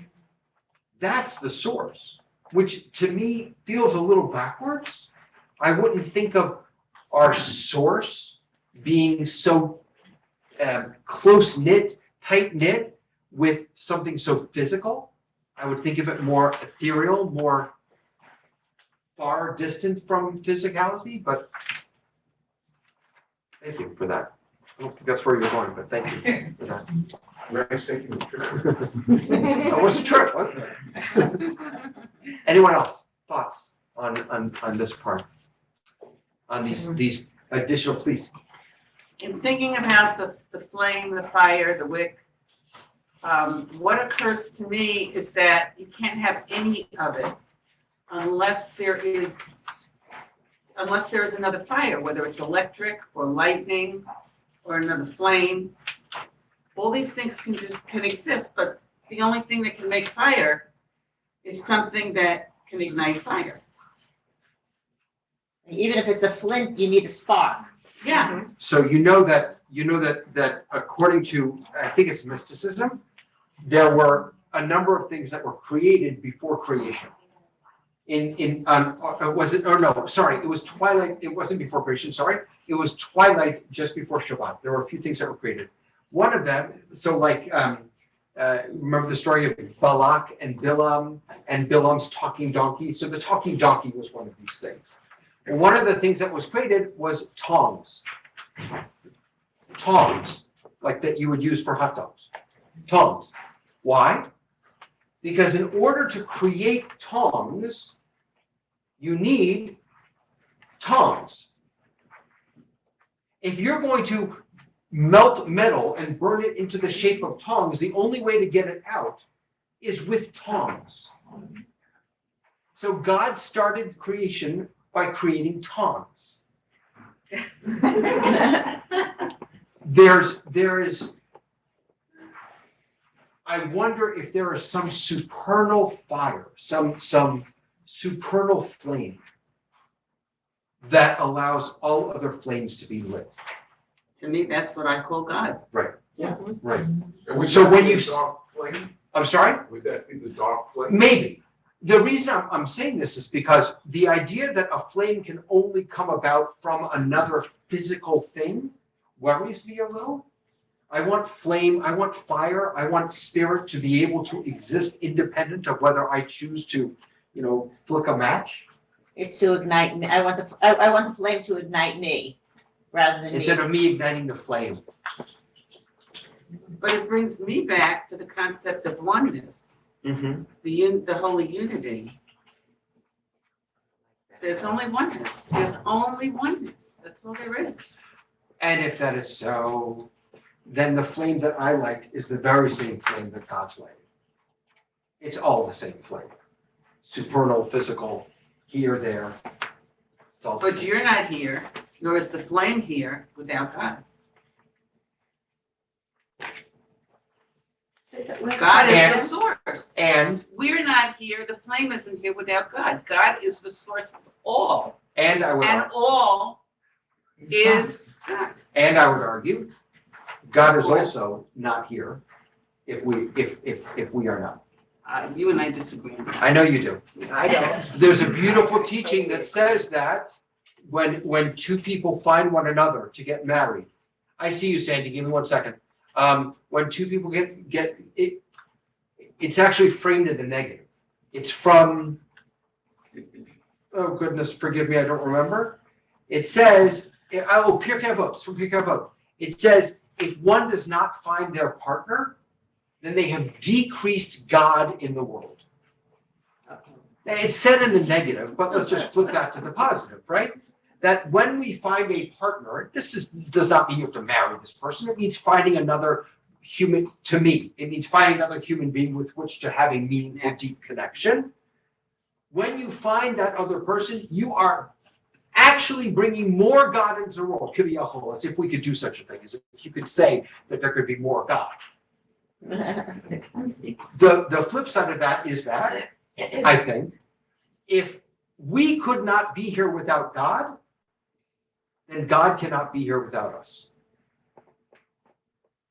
That's the source, which to me feels a little backwards. I wouldn't think of our source being so close-knit, tight-knit with something so physical. I would think of it more ethereal, more far distant from physicality, but thank you for that. I don't think that's where you're going, but thank you for that. Nice taking the trip. That was a trip, wasn't it? Anyone else? Thoughts on this part? On these additional, please. In thinking about the flame, the fire, the wick, what occurs to me is that you can't have any of it unless there is another fire, whether it's electric or lightning or another flame. All these things can exist, but the only thing that can make fire is something that can ignite fire. Even if it's a flint, you need a spark. Yeah. So you know that according to, I think it's mysticism, there were a number of things that were created before creation. Was it? Oh no, sorry. It was twilight. It wasn't before creation. Sorry, it was twilight just before Shabbat. There were a few things that were created. One of them, so like, remember the story of Balak and Bilam's talking donkey. So the talking donkey was one of these things. And one of the things that was created was tongs. Tongs, like that you would use for hot dogs. Tongs. Why? Because in order to create tongs, you need tongs. If you're going to melt metal and burn it into the shape of tongs, the only way to get it out is with tongs. So God started creation by creating tongs. There is, I wonder if there is some supernal fire, some supernal flame that allows all other flames to be lit. To me, that's what I call God. Right. Yeah. Right. And would So that when be you, the dark flame? I'm sorry? Would that be the dark flame? Maybe. The reason I'm saying this is because the idea that a flame can only come about from another physical thing worries me a little. I want flame, I want fire, I want spirit to be able to exist independent of whether I choose to, flick a match. It's to ignite me. I want the flame to ignite me rather than Instead me. of me igniting the flame. But it brings me back to the concept of oneness, Mm-hmm. the holy unity. There's only oneness. There's only oneness. That's all there is. And if that is so, then the flame that I light is the very same flame that God's lighted. It's all the same flame. Supernal, physical, here, there. It's all the But same. you're not here, nor is the flame here without God. God is the source. And we're not here, the flame isn't here without God. God is the source of all. And I would And all is God. And I would argue, God is also not here if we are not. You and I disagree on that. I know you do. I don't. There's a beautiful teaching that says that when two people find one another to get married. I see you, Sandy. Give me 1 second. When two people get it, it's actually framed in the negative. It's from, oh goodness, forgive me, I don't remember. It says, Pirkei Avot, it's from Pirkei Avot. It says, if one does not find their partner, then they have decreased God in the world. Now, it's said in the negative, but let's just flip that to the positive, right? That when we find a partner, does not mean you have to marry this person. It means finding another human, to me, it means finding another human being with which to have a meaningful, deep connection. When you find that other person, you are actually bringing more God into the world. Kiviyachol, as if we could do such a thing, as if you could say that there could be more God. The flip side of that is that, I think, if we could not be here without God, then God cannot be here without us.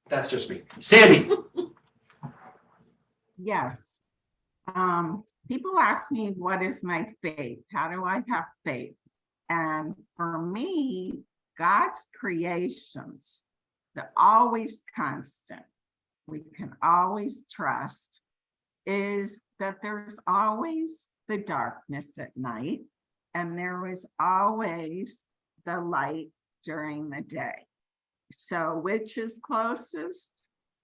That's just me. Sandy. Yes. People ask me, what is my faith? How do I have faith? And for me, God's creations, they're always constant. We can always trust is that there's always the darkness at night, and there is always the light during the day. So which is closest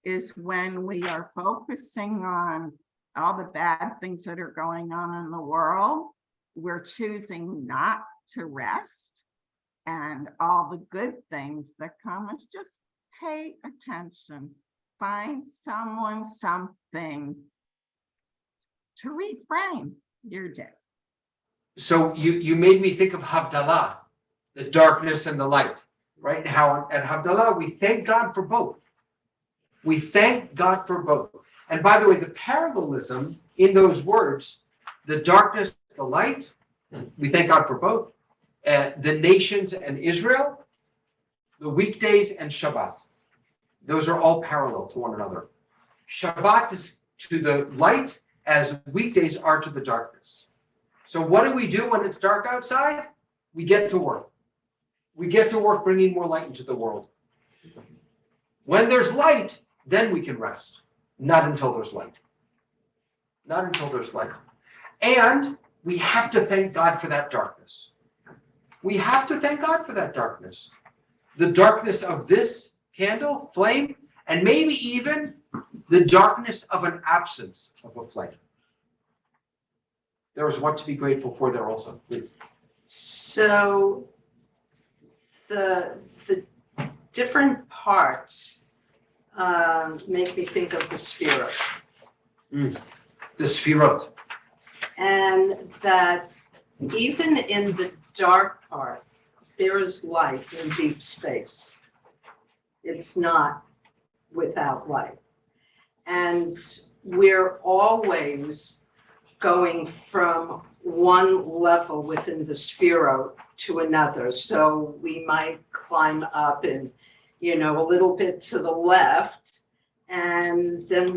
is when we are focusing on all the bad things that are going on in the world, we're choosing not to rest, and all the good things that come is just pay attention, find someone, something to reframe your day. So you made me think of Havdalah, the darkness and the light, right? And how at Havdalah, we thank God for both. We thank God for both. And by the way, the parallelism in those words, the darkness, the light, we thank God for both. The nations and Israel, the weekdays and Shabbat. Those are all parallel to one another. Shabbat is to the light as weekdays are to the darkness. So what do we do when it's dark outside? We get to work. We get to work bringing more light into the world. When there's light, then we can rest. Not until there's light. Not until there's light. And we have to thank God for that darkness. We have to thank God for that darkness. The darkness of this candle, flame, and maybe even the darkness of an absence of a flame. There is what to be grateful for there also, please. So the different parts make me think of the Sefirot. The Sefirot. And that even in the dark part, there is light in deep space. It's not without light. And we're always going from one level within the Sefirot to another. So we might climb up and, a little bit to the left, and then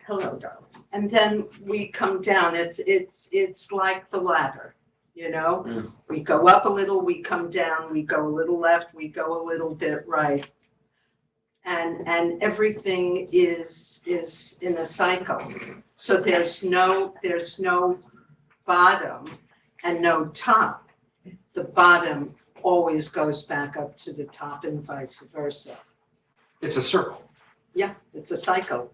hello, darling. and then we come down. It's like the ladder, you know? Mm. We go up a little, we come down, we go a little left, we go a little bit right. And everything is in a cycle. So there's no bottom and no top. The bottom always goes back up to the top and vice versa. It's a circle. Yeah, it's a cycle.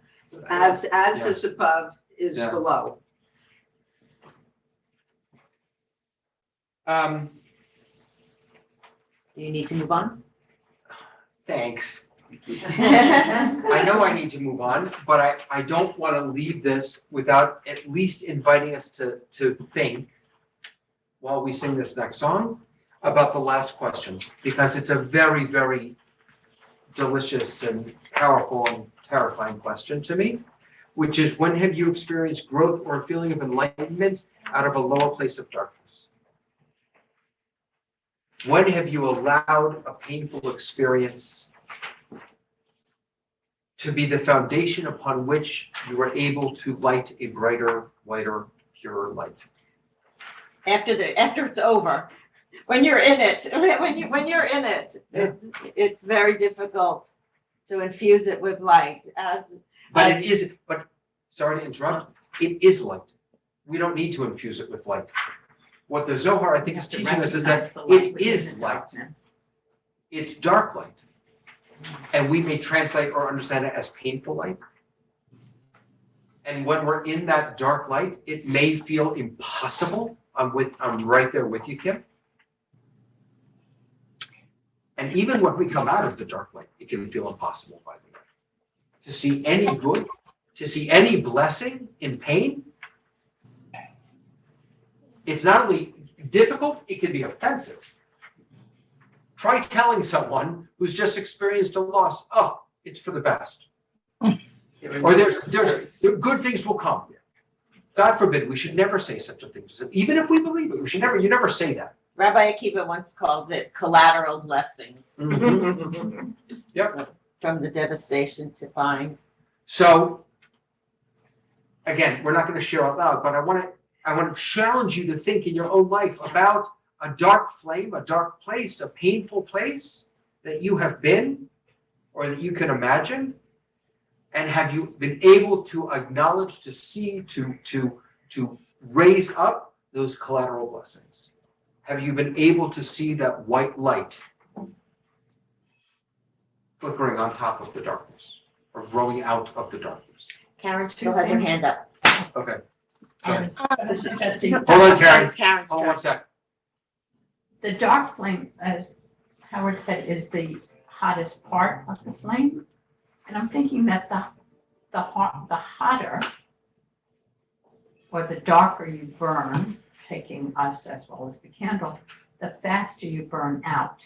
As is above is Yeah. below. Do you need to move on? Thanks. I know I need to move on, but I don't want to leave this without at least inviting us to think while we sing this next song about the last question, because it's a very, very delicious and powerful and terrifying question to me, which is, when have you experienced growth or a feeling of enlightenment out of a lower place of darkness? When have you allowed a painful experience to be the foundation upon which you were able to light a brighter, lighter, purer light? After it's over, when you're in it, it's very difficult to infuse it with light But sorry to interrupt, it is light. We don't need to infuse it with light. What the Zohar, I think, is teaching us is that it is light. It's dark light. And we may translate or understand it as painful light. And when we're in that dark light, it may feel impossible. I'm right there with you, Kim. And even when we come out of the dark light, it can feel impossible, by the way. To see any good, to see any blessing in pain, it's not only difficult, it can be offensive. Try telling someone who's just experienced a loss, oh, it's for the best. Or there's good things will come. God forbid, we should never say such a thing. Even if we believe it, you never say that. Rabbi Akiva once called it collateral blessings. Mm-hmm. Yep. From the devastation to find. So, again, we're not going to share out loud, but I want to challenge you to think in your own life about a dark flame, a dark place, a painful place that you have been or that you can imagine. And have you been able to acknowledge, to see, to raise up those collateral blessings? Have you been able to see that white light flickering on top of the darkness or growing out of the darkness? Karen still has her hand up. Okay. Go ahead. Hold Hold on, Karen. Karen's Hold on 1 sec. The dark flame, as Howard said, is the hottest part of the flame. And I'm thinking that the hotter or the darker you burn, taking us as well as the candle, the faster you burn out.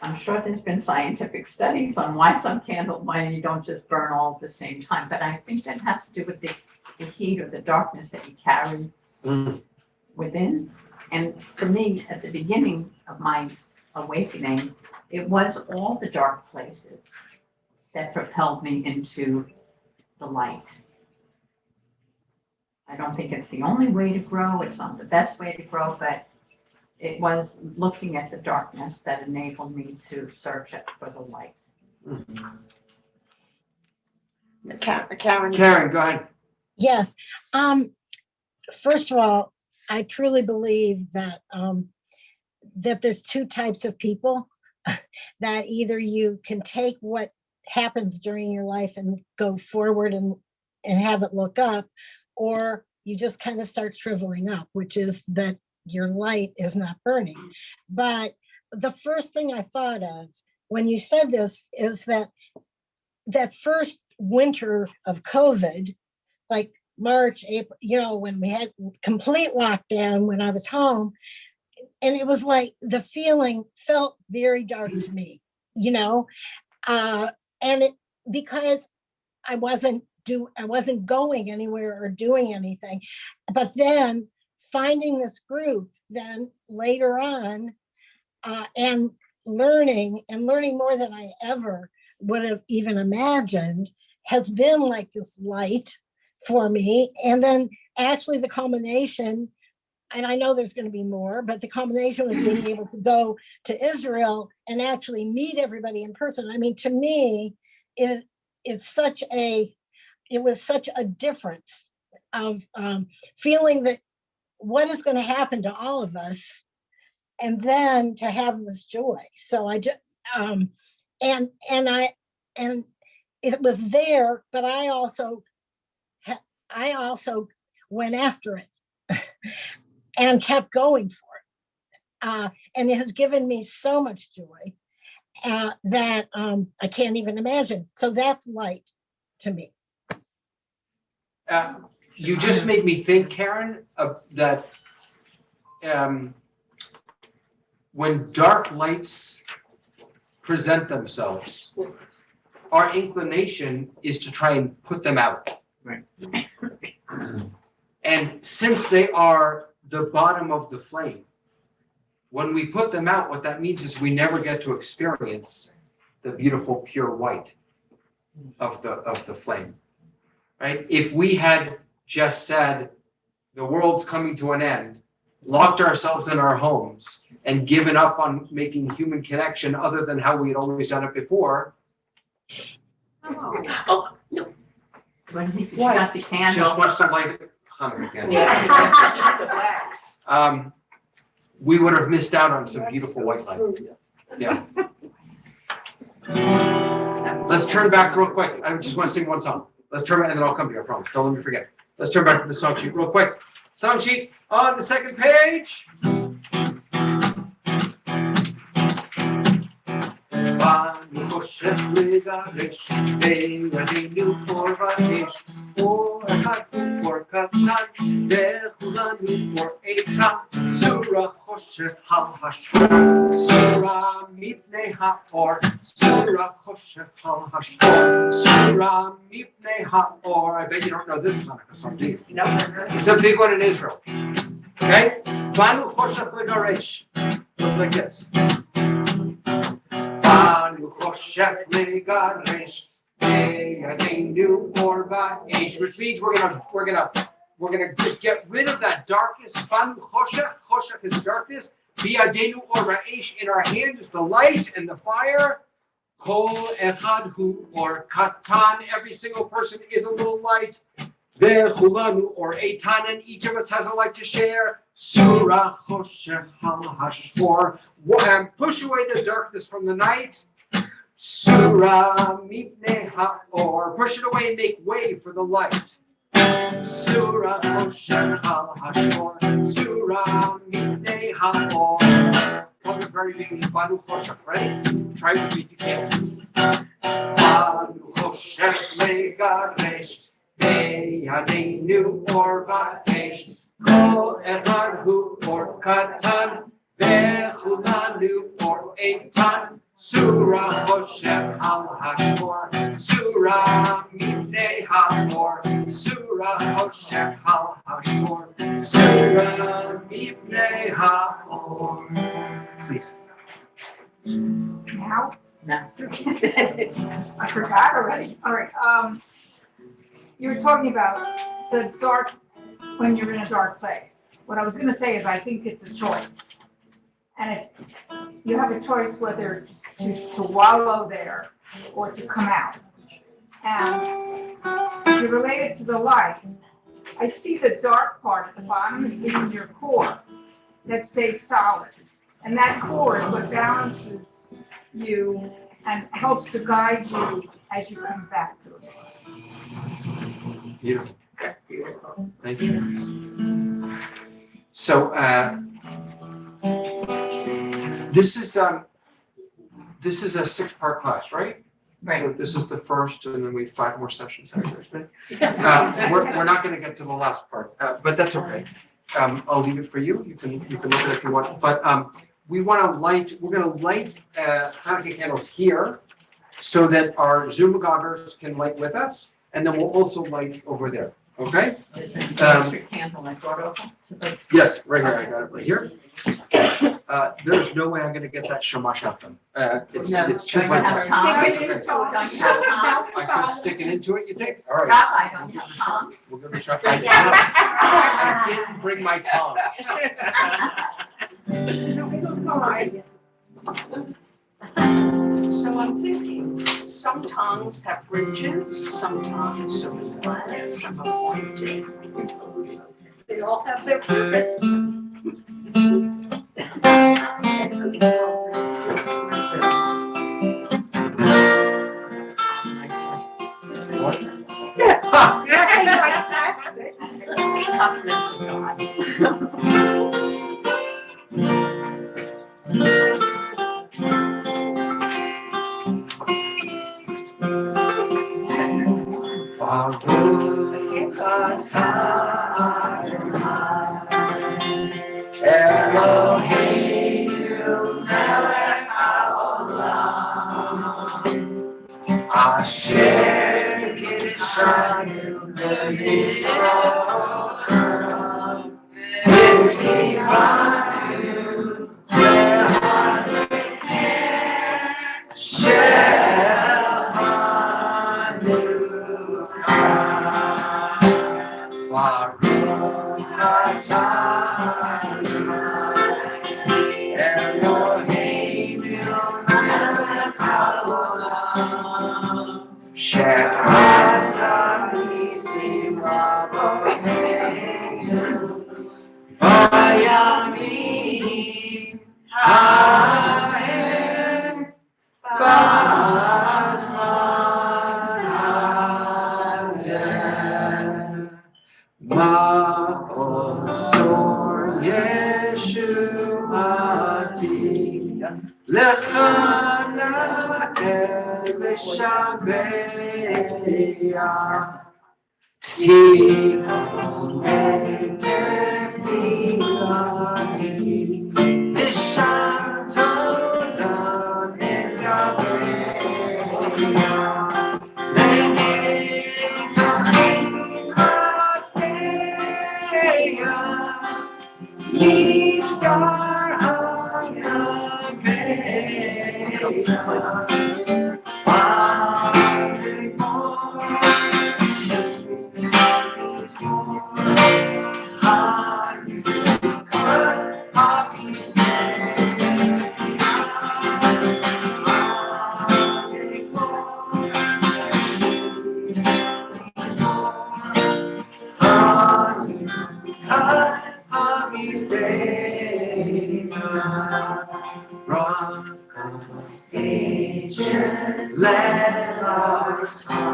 I'm sure there's been scientific studies on why you don't just burn all at the same time, but I think that has to do with the heat or the darkness that you carry within. And for me, at the beginning of my awakening, it was all the dark places that propelled me into the light. I don't think it's the only way to grow. It's not the best way to grow, but it was looking at the darkness that enabled me to search for the light. Karen, go ahead. Yes. First of all, I truly believe that that there's two types of people. That either you can take what happens during your life and go forward and have it look up, or you just kind of start shriveling up, which is that your light is not burning. But the first thing I thought of when you said this is that first winter of COVID, like March, April, when we had complete lockdown, when I was home, and it was like the feeling felt very dark to me, and it, because I wasn't going anywhere or doing anything. But then finding this group then later on, and learning more than I ever would have even imagined, has been like this light for me. And then actually the culmination, and I know there's going to be more, but the combination of being able to go to Israel and actually meet everybody in person. I mean, to me, it was such a difference of feeling that what is going to happen to all of us, and then to have this joy. So I just and it was there, but I also went after it and kept going for it, and it has given me so much joy that I can't even imagine. So that's light to me. You just made me think, Karen, that when dark lights present themselves, our inclination is to try and put them out. Right. And since they are the bottom of the flame, when we put them out, what that means is we never get to experience the beautiful pure white of the flame. Right? If we had just said the world's coming to an end, locked ourselves in our homes, and given up on making human connection other than how we had always done it before. Oh, no. Got the candle. Just wants to light Hanukkah candle. Yeah, the blacks. We would have missed out on some beautiful white light. Yeah. Let's turn back real quick. I just want to sing one song. Let's turn back and then I'll come to you, I promise. Don't let me forget. Let's turn back to the song sheet real quick. Song sheet on the second page. Surah Choshech HaHashor, Surah Mipnei HaOr, Surah Choshech HaHashor, Surah Mipnei HaOr. I bet you don't know this Hanukkah song, do you? No. It's a big one in Israel. Okay? Banu Choshech Legaresh. Look like this. Banu Choshech Legaresh, Beyadenu Or Ba'esh, which means we're gonna get rid of that darkness. Banu Choshech, Choshech is darkness. Biyadenu or Ra'esh, in our hand is the light and the fire. Kol echad hu or katan, every single person is a little light. Ve'chulanu or eitan, and each of us has a light to share. Surah Choshech HaHashor, push away the darkness from the night. Surah Mipnei HaOr, push it away and make way for the light. Surah Choshech HaHashor, Surah Mipnei HaOr. From the very beginning, Banu Choshech, ready? Try to repeat, you can. Banu Choshech Legaresh, Beyadenu Or Ba'esh, Kol Echad Hu Or Katan, Ve'chulanu Or Eitan. Surah Choshech HaHashor, Surah Mipnei HaOr, Surah Choshech HaHashor, Surah Mipnei HaOr. Please. Now? No. I forgot already. All right. You were talking about the dark, when you're in a dark place. What I was going to say is I think it's a choice. And if you have a choice whether to wallow there or to come out. And if you relate it to the light, I see the dark part at the bottom as being your core that stays solid. And that core is what balances you and helps to guide you as you come back to it. Beautiful. Thank you. So, this is a 6-part class, right? Right. So this is the first, and then we have 5 more sessions. We're not going to get to the last part, but that's okay. I'll leave it for you. You can look at it if you want. But we're going to light Hanukkah candles here, so that our Zoom goggers can light with us, and then we'll also light over there. Okay? Is there an extra candle I brought over? Yes, right here. I got it right here. there's no way I'm gonna get that shamash out them. No. It's too Don't you much. have tongs? Okay. Don't you have tongs? I could stick it into it, you think? All right. Rabbi, don't you have tongs? We're gonna try. I didn't bring my tongs. So I'm thinking, some tongues have ridges, some tongues are flat, some are pointed. They all have their purpose.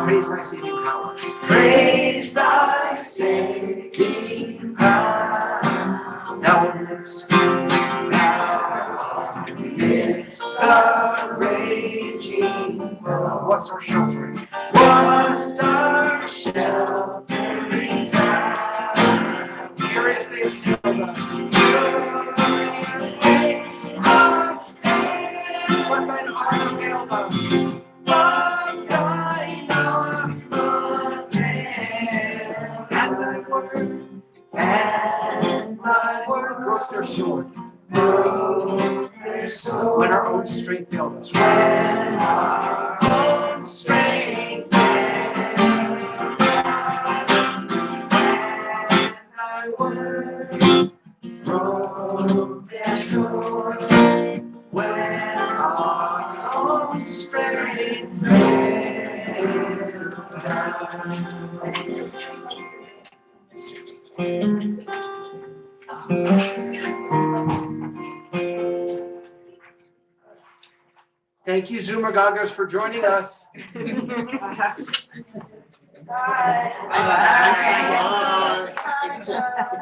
Praise thy saving power. Praise thy saving power. Thou amidst the raging flood. What's our sheltering? What's our sheltering town? Curiously assails us. What thine arm availed us. What thine arm availed. And thy word broke their sword. When our own strength failed us. When our own strength failed. Thy word broke their sword. When our own strength failed. Thank you, Zoomer Gagas, for joining us.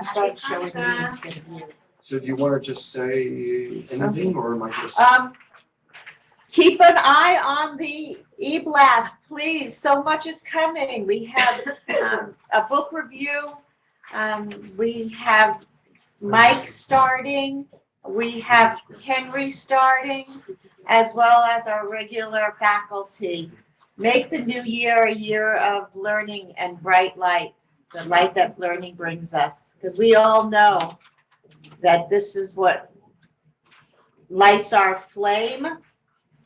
Start showing me instead of you. So do you want to just say anything or am I just? Keep an eye on the e-blast, please. So much is coming. We have a book review. We have Mike starting. We have Henry starting, as well as our regular faculty. Make the new year a year of learning and bright light, the light that learning brings us. Because we all know that this is what lights our flame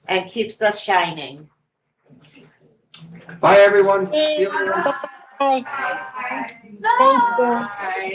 and keeps us shining. Bye, everyone. Bye. Thank you. Bye.